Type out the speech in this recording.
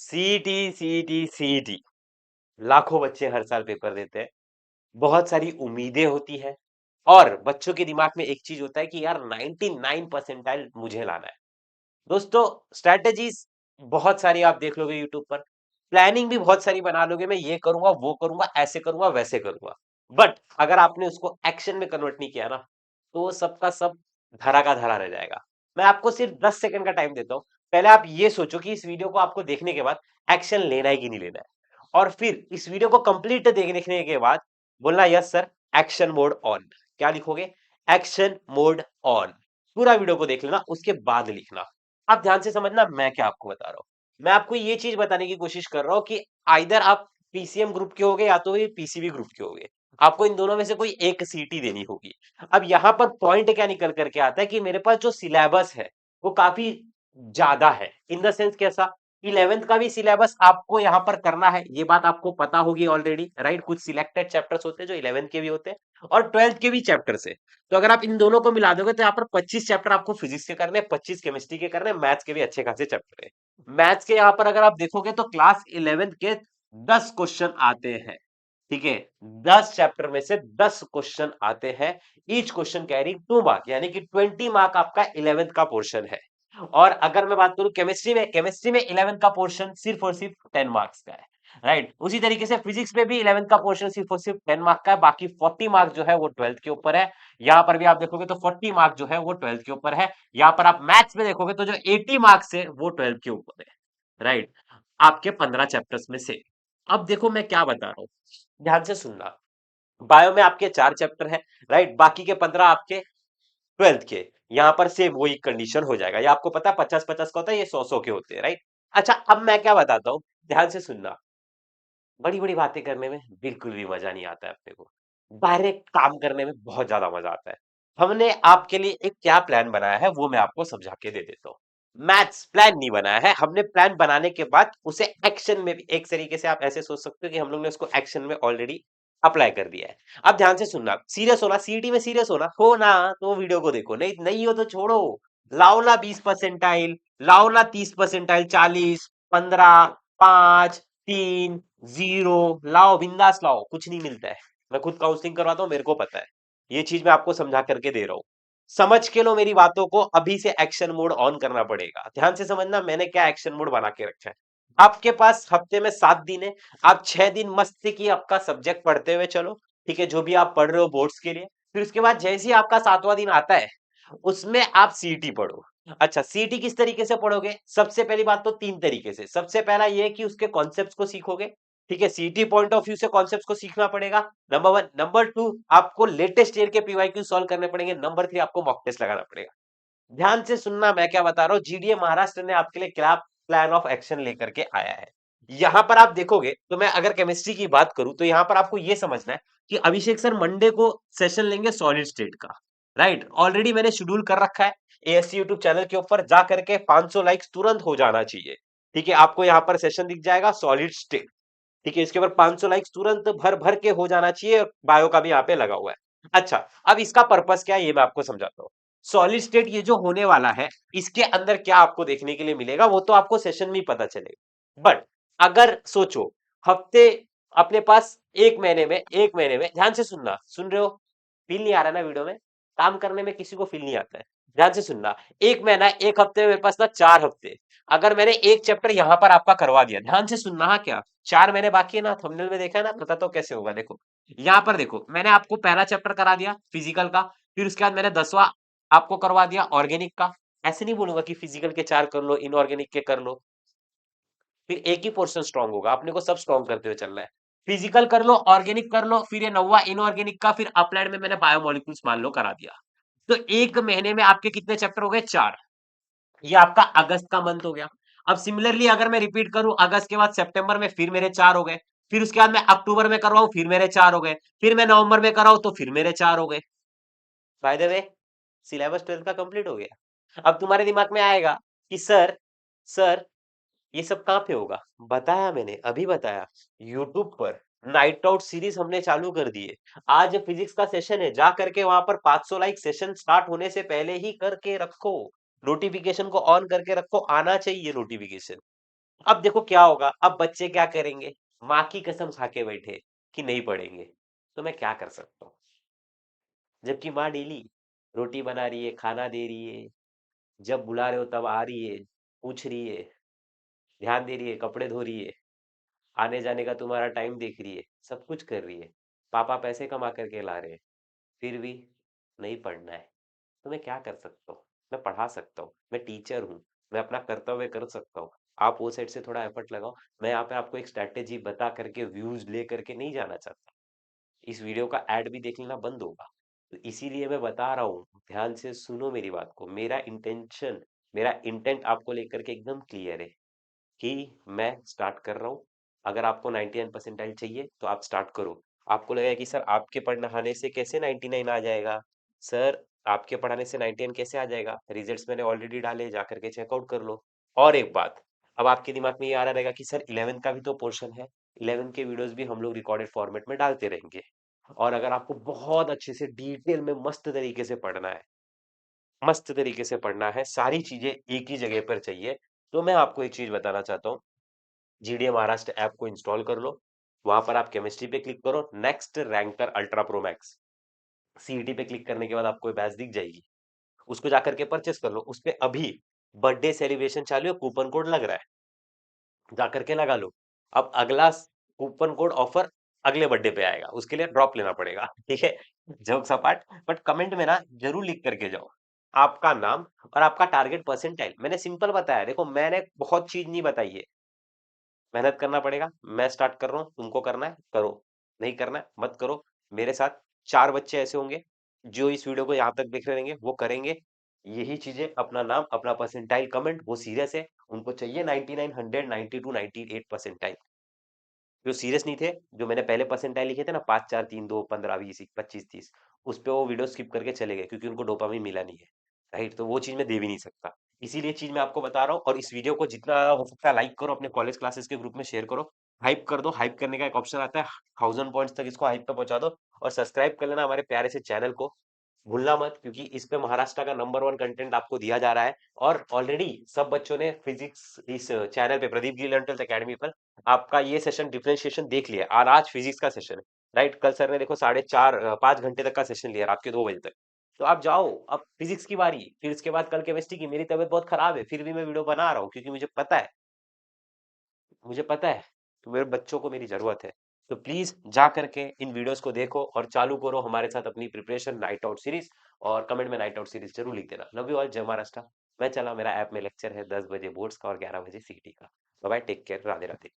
CET CET CET लाखों बच्चे हर साल पेपर देते हैं। बहुत सारी उम्मीदें होती है और बच्चों के दिमाग में एक चीज होता है कि यार 99 परसेंटाइल मुझे लाना है। दोस्तों, स्ट्रेटेजीज बहुत सारी आप देख लोगे यूट्यूब पर, प्लानिंग भी बहुत सारी बना लोगे, मैं ये करूंगा वो करूंगा ऐसे करूंगा वैसे करूंगा। बट अगर आपने उसको एक्शन में कन्वर्ट नहीं किया ना, तो वो सबका सब धरा का धरा रह जाएगा। मैं आपको सिर्फ 10 सेकंड का टाइम देता हूँ। पहले आप ये सोचो कि इस वीडियो को आपको देखने के बाद एक्शन लेना है कि नहीं लेना है, और फिर इस वीडियो को कंप्लीट देखने के बाद बोलना yes sir, action mode on. क्या लिखोगे? Action mode on. पूरा वीडियो को देख लेना, उसके बाद लिखना। आप ध्यान से समझना मैं क्या आपको बता रहा हूं। मैं आपको ये चीज बताने की कोशिश कर रहा हूं कि आइदर आप पीसीएम ग्रुप के होगे या तो ये पीसीबी ग्रुप के होगे। आपको इन दोनों में से कोई एक सीटी देनी होगी। अब यहाँ पर पॉइंट क्या निकल करके आता है कि मेरे पास जो सिलेबस है वो काफी ज्यादा है। इन द सेंस कैसा? 11th का भी सिलेबस आपको यहाँ पर करना है, ये बात आपको पता होगी ऑलरेडी, राइट। कुछ सिलेक्टेड चैप्टर्स होते हैं जो 11th के भी होते हैं और 12th के भी चैप्टर्स है। तो अगर आप इन दोनों को मिला दोगे तो यहाँ पर 25 चैप्टर आपको फिजिक्स के करने, 25 केमिस्ट्री के करने, मैथ्स के भी अच्छे खासे चैप्टर है। मैथ्स के यहाँ पर अगर आप देखोगे तो क्लास 11th के 10 क्वेश्चन आते हैं। ठीक है, 10 चैप्टर में से 10 क्वेश्चन आते हैं। ईच क्वेश्चन कैरी 2 मार्क, यानी कि 20 मार्क आपका 11th का पोर्शन है। और अगर मैं बात करूं केमिस्ट्री में 11th का पोर्शन सिर्फ और सिर्फ 10 मार्क्स का है, राइट। उसी तरीके से फिजिक्स में भी 11th का पोर्शन सिर्फ और सिर्फ 10 मार्क का है, बाकी 40 मार्क जो है वो 12th के ऊपर है। यहाँ पर भी आप देखोगे तो 40 मार्क जो है वो 12th के ऊपर है। यहाँ पर आप मैथ्स में देखोगे तो जो 80 मार्क्स है वो 12th के ऊपर है, राइट, आपके 15 चैप्टर्स में से। अब देखो मैं क्या बता रहा हूँ, ध्यान से सुनना। बायो में आपके 4 चैप्टर है, राइट, बाकी के 15 आपके 12th के। यहां पर सेम वही कंडीशन हो जाएगा। ये आपको पता है 50-50 का होता है, ये 100-100 के होते हैं, राइट। अच्छा, अब मैं क्या बताता हूं, ध्यान से सुनना। बड़ी बड़ी बातें करने में बिल्कुल भी मजा नहीं आता है अपने को, डायरेक्ट काम करने में बहुत ज्यादा मजा आता है। हमने आपके लिए एक क्या प्लान बनाया है वो मैं आपको समझा के दे देता हूँ। मैथ्स प्लान नहीं बनाया है हमने, प्लान बनाने के बाद उसे एक्शन में भी, एक तरीके से आप ऐसे सोच सकते हो कि हम लोग ने उसको एक्शन में ऑलरेडी अप्लाई कर दिया है। अब ध्यान से सुनना, सीरियस होना, सीईटी में सीरियस होना हो ना तो वीडियो को देखो, नहीं नहीं हो तो छोड़ो। लाओ ना 20 परसेंटाइल, लाओ ना 30 परसेंटाइल, 40, 15, 5, 3, 0, लाओ बिंदास लाओ, कुछ नहीं मिलता है। मैं खुद काउंसलिंग करवाता हूँ, मेरे को पता है। ये चीज मैं आपको समझा करके दे रहा हूँ। समझ के लो मेरी बातों को, अभी से एक्शन मोड ऑन करना पड़ेगा। ध्यान से समझना मैंने क्या एक्शन मोड बना के रखा है। आपके पास हफ्ते में 7 दिन है, आप 6 दिन मस्ती की आपका सब्जेक्ट पढ़ते हुए चलो, ठीक है, जो भी आप पढ़ रहे हो बोर्ड्स के लिए। फिर उसके बाद जैसे ही आपका 7वां दिन आता है, उसमें आप सीटी पढ़ो। अच्छा, सीटी किस तरीके से पढ़ोगे? सबसे पहली बात तो 3 तरीके से। सबसे पहला ये है कि उसके कॉन्सेप्ट्स को सीखोगे, ठीक है, सीटी पॉइंट ऑफ व्यू से कॉन्सेप्ट्स को सीखना पड़ेगा, नंबर 1। नंबर 2, आपको लेटेस्ट ईयर के पीवाईक्यू सॉल्व करने पड़ेंगे। नंबर 3, आपको मॉक टेस्ट लगाना पड़ेगा। ध्यान से सुनना मैं क्या बता रहा हूँ, जीडीए महाराष्ट्र ने आपके लिए क्या प्लान ऑफ एक्शन लेकर के आया है। यहां पर आप देखोगे तो मैं अगर केमिस्ट्री की बात करूं तो यहां पर आपको यह समझना है कि अभिषेक सर मंडे को सेशन लेंगे सॉलिड स्टेट का, राइट। ऑलरेडी मैंने शेड्यूल कर रखा है एएससी यूट्यूब चैनल के ऊपर, जा करके 500 लाइक्स तुरंत हो जाना चाहिए, ठीक है। आपको यहाँ पर सेशन दिख जाएगा सॉलिड स्टेट, ठीक है, इसके ऊपर 500 लाइक्स तुरंत भर भर के हो जाना चाहिए। बायो का भी यहाँ पे लगा हुआ है। अच्छा, अब इसका पर्पस क्या है ये मैं आपको समझाता हूँ। सॉलिड स्टेट ये जो होने वाला है, इसके अंदर क्या आपको देखने के लिए मिलेगा वो तो आपको सेशन में ही पता चलेगा। बट अगर सोचो, हफ्ते अपने पास, एक महीने में ध्यान से सुनना, सुन रहे हो? फील नहीं आ रहा ना वीडियो में? काम करने में किसी को फील नहीं आता है। ध्यान से सुनना, एक महीना, एक हफ्ते में मेरे पास ना 4 हफ्ते। अगर मैंने एक चैप्टर यहां पर आपका करवा दिया, ध्यान से सुनना, हाँ, क्या 4 महीने बाकी है ना, थंबनेल में देखा है ना, पता तो कैसे होगा। देखो यहां पर देखो, मैंने आपको पहला चैप्टर करा दिया फिजिकल का, फिर उसके बाद मैंने 10वां आपको करवा दिया ऑर्गेनिक का। ऐसे नहीं बोलूंगा कि फिजिकल के 4 कर लो, इनऑर्गेनिक के कर लो, फिर एक ही पोर्शन स्ट्रांग होगा, अपने को सब स्ट्रांग करते हुए चलना है। फिजिकल कर लो, ऑर्गेनिक कर लो, फिर ये 9वां इनऑर्गेनिक का, फिर अप्लाइड में मैंने बायोमोलिक्यूल्स मान लो करा दिया। तो एक महीने में आपके कितने चैप्टर हो गए? 4। ये आपका अगस्त का मंथ हो गया। अब सिमिलरली अगर मैं रिपीट करूं, अगस्त के बाद सितंबर में फिर मेरे 4 हो गए, फिर उसके बाद मैं अक्टूबर में करवाऊं फिर मेरे 4 हो गए, फिर मैं नवंबर में कराऊं तो फिर मेरे 4 हो गए। By the way, syllabus 12th का कंप्लीट हो गया। अब तुम्हारे दिमाग में आएगा कि सर ये सब कहाँ पे होगा? बताया मैंने, अभी बताया, यूट्यूब पर नाइट आउट सीरीज हमने चालू कर दी है। आज फिजिक्स का सेशन है, जा करके वहां पर 500 लाइक सेशन स्टार्ट होने से पहले ही करके रखो। नोटिफिकेशन को ऑन करके रखो, आना चाहिए नोटिफिकेशन। अब देखो क्या होगा, अब बच्चे क्या करेंगे, माँ की कसम खा के बैठे कि नहीं पढ़ेंगे, तो मैं क्या कर सकता हूँ। जबकि माँ डेली रोटी बना रही है, खाना दे रही है, जब बुला रहे हो तब आ रही है, पूछ रही है, ध्यान दे रही है, कपड़े धो रही है, आने जाने का तुम्हारा टाइम देख रही है, सब कुछ कर रही है, पापा पैसे कमा करके ला रहे हैं, फिर भी नहीं पढ़ना है, तो मैं क्या कर सकता हूँ। मैं पढ़ा सकता हूँ, मैं टीचर हूँ, मैं अपना कर्तव्य कर सकता हूँ। आप वो साइड से थोड़ा एफर्ट लगाओ। मैं यहाँ पे आपको एक स्ट्रैटेजी बता करके व्यूज ले करके नहीं जाना चाहता। इस वीडियो का ऐड भी देख लेना बंद होगा, तो इसीलिए मैं बता रहा हूँ, ध्यान से सुनो मेरी बात को। मेरा इंटेंट आपको लेकर के एकदम क्लियर है कि मैं स्टार्ट कर रहा हूँ। अगर आपको 99 परसेंटाइल चाहिए तो आप स्टार्ट करो। आपको लगेगा कि सर आपके पढ़ाने से कैसे 99 आ जाएगा, सर आपके पढ़ाने से 91 कैसे आ जाएगा, रिजल्ट्स मैंने ऑलरेडी डाले, जा करके चेकआउट कर लो। और एक बात, अब आपके दिमाग में ये आ रहा रहेगा कि सर 11 का भी तो पोर्शन है, 11 के वीडियोस भी हम लोग रिकॉर्डेड फॉर्मेट में डालते रहेंगे। और अगर आपको बहुत अच्छे से डिटेल में मस्त तरीके से पढ़ना है, मस्त तरीके से पढ़ना है, सारी चीजें एक ही जगह पर चाहिए, तो मैं आपको एक चीज बताना चाहता हूँ। जीडीए महाराष्ट्र ऐप को इंस्टॉल कर लो। वहां पर आप केमिस्ट्री पे क्लिक करो, next ranker ultra pro max, CET पे क्लिक करने के बाद आपको बैच दिख जाएगी, उसको जाकर के परचेस कर लो। उस पे अभी बर्थडे सेलिब्रेशन चालू है, कूपन कोड लग रहा है, जाकर के लगा लो। अब अगला कूपन कोड ऑफर अगले बर्थडे पे आएगा, उसके लिए ड्रॉप लेना पड़ेगा। ठीक है, जोक्स अपार्ट, बट कमेंट में ना जरूर लिख करके जाओ आपका नाम और आपका टारगेट परसेंटाइल। मैंने सिंपल बताया, देखो मैंने बहुत चीज नहीं बताई है। मेहनत करना पड़ेगा, मैं स्टार्ट कर रहा हूँ, तुमको करना है करो, नहीं करना है मत करो। मेरे साथ 4 बच्चे ऐसे होंगे जो इस वीडियो को यहाँ तक देख रहे रहेंगे, वो करेंगे यही चीजें, अपना नाम, अपना परसेंटाइल कमेंट, वो सीरियस है, उनको चाहिए 99, 100, 92, 98 परसेंटाइल। जो सीरियस नहीं थे, जो मैंने पहले परसेंटाइल लिखे थे ना, 5, 4, 3, 2, 15, 20, 25, 30, उस पे वो वीडियो स्किप करके चले गए क्योंकि उनको डोपामिन मिला नहीं है। राइट, तो वो चीज मैं दे भी नहीं सकता, इसीलिए चीज मैं आपको बता रहा हूँ। और इस वीडियो को जितना हो सकता है लाइक करो, अपने कॉलेज क्लासेस के ग्रुप में शेयर करो, हाइप कर दो। हाइप करने का एक ऑप्शन आता है, 1000 पॉइंट्स तक इसको हाइप पे पहुंचा दो। और सब्सक्राइब कर लेना हमारे प्यारे से चैनल को, भूलना मत, क्योंकि इस पे महाराष्ट्र का नंबर 1 कंटेंट आपको दिया जा रहा है। और ऑलरेडी सब बच्चों ने फिजिक्स इस चैनल पे, प्रदीप गिल एकेडमी पर, आपका ये सेशन डिफरेंशिएशन देख लिया। और आज फिजिक्स का सेशन है, राइट। कल सर ने देखो 4.5 5 घंटे तक का सेशन लिया, रात के 2 बजे तक। तो आप जाओ, अब फिजिक्स की बारी, फिर उसके बाद कल केमिस्ट्री की। मेरी तबीयत बहुत खराब है, फिर भी मैं वीडियो बना रहा हूँ, क्योंकि मुझे पता है कि मेरे बच्चों को मेरी जरूरत है। तो प्लीज जा करके इन वीडियोस को देखो और चालू करो हमारे साथ अपनी प्रिपरेशन, नाइट आउट सीरीज। और कमेंट में नाइट आउट सीरीज जरूर लिख देना। लव यू ऑल, जय महाराष्ट्र। मैं चला, मेरा ऐप में लेक्चर है 10 बजे बोर्ड्स का और 11 बजे सीटी का। Bye bye, take care, Radhe Radhe.